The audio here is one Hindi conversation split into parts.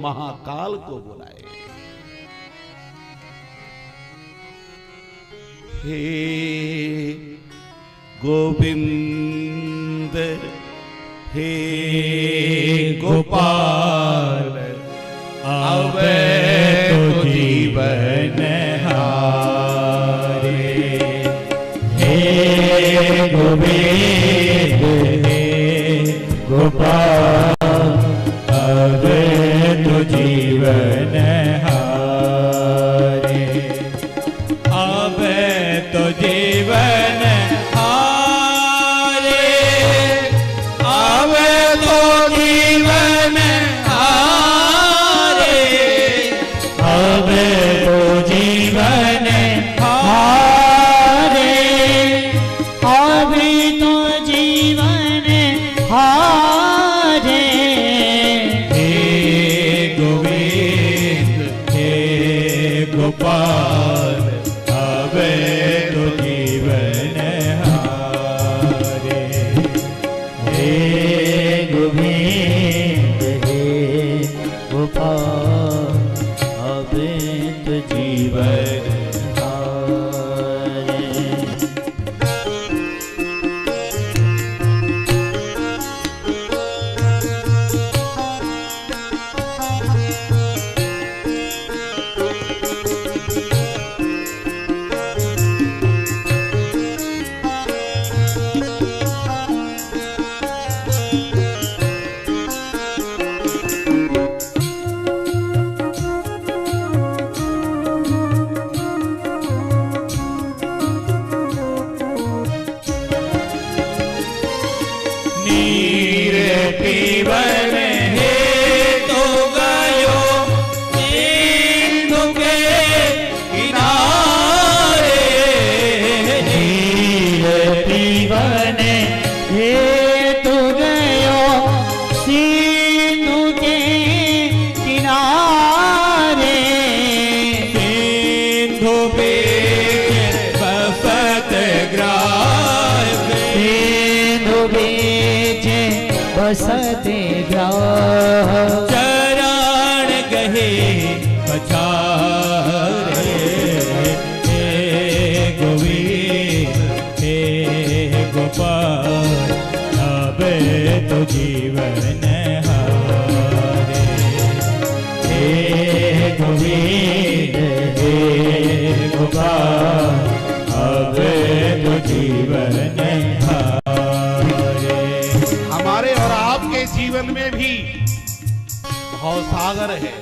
महाकाल को बुलाए। हे गोविंद हे गोपाल आवे तो जीवन हारे। हे गोविंद हे गोपाल आवे तो जीवन हारे। आवे तो जीवन हारे। आवे तो जीवन हारे। आवे तो जीवन हारे। आवे तो जीवन हारे। हे गोविंद हे गोपाल आवे तो जीवन हारे। हे गोविंद हे गोपाल आवे तो जीवन हारे। नीर पीवन हे तो गयो सिंधु के किनारे। नीर पीवन हे तो गयो सिंधु के किनारे। सिंधु बीच बसत ग्राम। सिंधु बीच बसते ग्राह। चरण गहे पछारे। हे गोविंद हे गोपाल आवे तो जीवन हारे। हे गोविंद हे गोपाल आवे तो जीवन हारे। हमारे और आपके जीवन में भी भवसागर है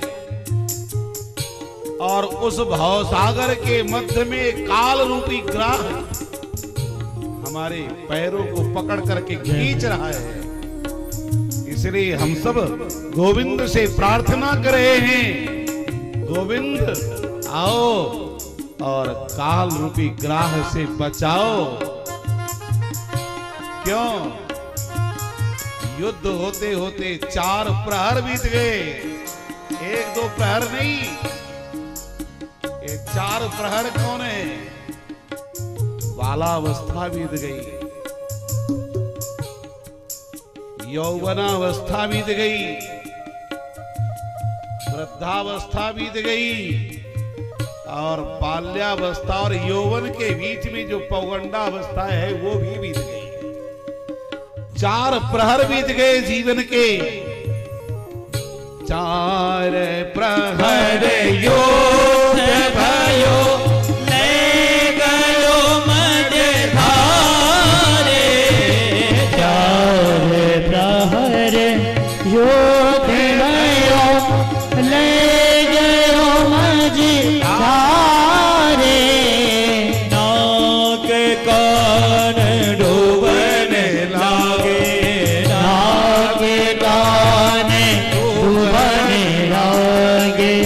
और उस भवसागर के मध्य में काल रूपी ग्राह हमारे पैरों को पकड़ करके खींच रहा है। इसलिए हम सब गोविंद से प्रार्थना कर रहे हैं, गोविंद आओ और काल रूपी ग्राह से बचाओ। क्यों? युद्ध होते होते 4 प्रहर बीत गए, 1-2 प्रहर नहीं, ये 4 प्रहर कौन है? बालावस्था बीत गई, यौवनावस्था बीत गई, वृद्धावस्था बीत गई और बाल्यावस्था और यौवन के बीच में जो पौगंडावस्था है वो भी बीत गई। 4 प्रहर बीत गए जीवन के। 4 प्रहर योद्ध भयो ले गयो मझधारे। 4 प्रहर योद्ध भयो ले गयो मझधारे। नाक कान डूबन लागे। नाक कान डूबन लागे।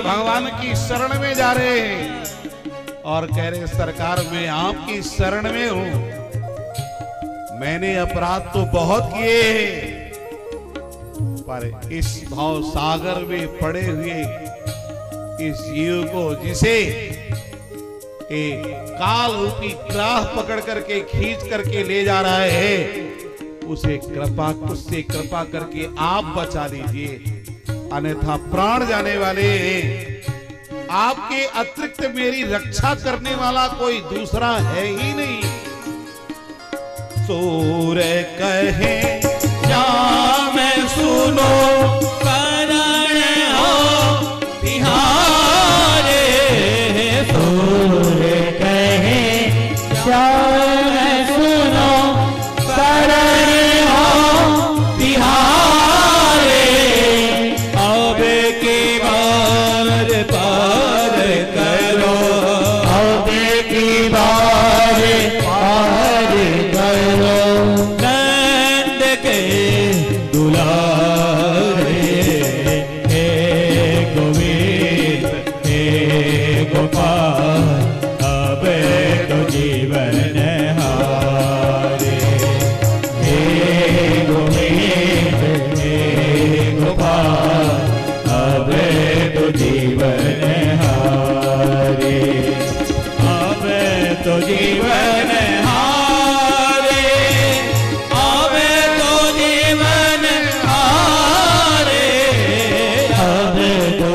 भगवान की शरण में जा रहे हैं और कह रहे सरकार मैं आपकी शरण में हूं। मैंने अपराध तो बहुत किए हैं, पर इस भाव सागर में पड़े हुए इस जीव को जिसे काल रूपी ग्राह पकड़ करके खींच करके ले जा रहा है, उसे उससे कृपा करके आप बचा लीजिए, अन्यथा प्राण जाने वाले हैं। आपके अतिरिक्त मेरी रक्षा करने वाला कोई दूसरा है ही नहीं। सूर्य कहे जा मैं सुनो करण हो तिहारे, सूर्य कहे जा मैं सुनो करण हो तिहारे, अब की बार पार करो, अब की बार पार करो, नंद के दुलारे, हे गोविंद हे गोपाल, अब तो जीवन हारे, हे गोविंद हे गोपाल, अब तो जीवन हारे, अब तो जीवन हारे, अब तो जीवन हारे, अब तो